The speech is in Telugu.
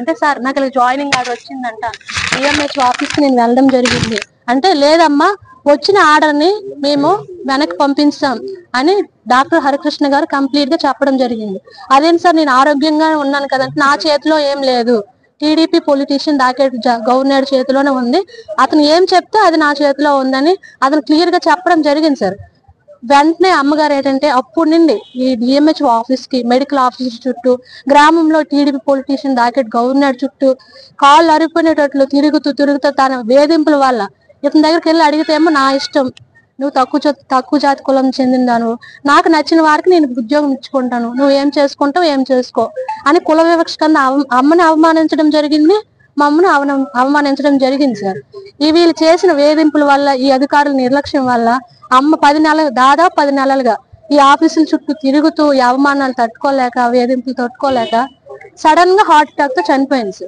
అంటే సార్ నాకు ఇలా జాయినింగ్ ఆర్డర్ వచ్చిందంట, ఈఎంహెచ్ ఆఫీస్ కి నేను వెళ్ళడం జరిగింది అంటే, లేదమ్మా వచ్చిన ఆర్డర్ ని మేము వెనక్కి పంపిస్తాం అని డాక్టర్ హరికృష్ణ గారు కంప్లీట్ గా చెప్పడం జరిగింది. అదేంటి సార్, నేను ఆరోగ్యంగా ఉన్నాను కదంటే నా చేతిలో ఏం లేదు, టీడీపీ పొలిటీషియన్ డాకెట్ గవర్నర్ చేతిలోనే ఉంది, అతను ఏం చెప్తే అది నా చేతిలో ఉందని అతను క్లియర్ గా చెప్పడం జరిగింది సార్. వెంటనే అమ్మగారు ఏంటంటే అప్పుడు నుండి ఈ డిఎంహెచ్ ఆఫీస్ కి, మెడికల్ ఆఫీసర్ చుట్టూ, గ్రామంలో టీడీపీ పొలిటీషియన్ డాకెట్ గవర్నర్ చుట్టూ కాళ్ళు అరిపోయినట్లు తిరుగుతూ తన వేధింపుల వల్ల ఇతని దగ్గరికి వెళ్ళి అడిగితేమో నా ఇష్టం, నువ్వు తక్కువ జాతి కులం చెందిందాను, నాకు నచ్చిన వారికి నేను ఉద్యోగం ఇచ్చుకుంటాను, నువ్వు ఏం చేసుకుంటావు ఏం చేసుకో అని కుల వివక్ష కింద అమ్మని అవమానించడం జరిగింది, మమ్మల్ని అవమానించడం జరిగింది సార్. ఈ వీళ్ళు చేసిన వేధింపుల వల్ల, ఈ అధికారుల నిర్లక్ష్యం వల్ల అమ్మ దాదాపు 10 నెలలుగా ఈ ఆఫీసుల చుట్టూ తిరుగుతూ ఈ అవమానాలు తట్టుకోలేక, వేధింపులు తట్టుకోలేక సడన్ గా హార్ట్ అటాక్ తో చనిపోయింది సార్.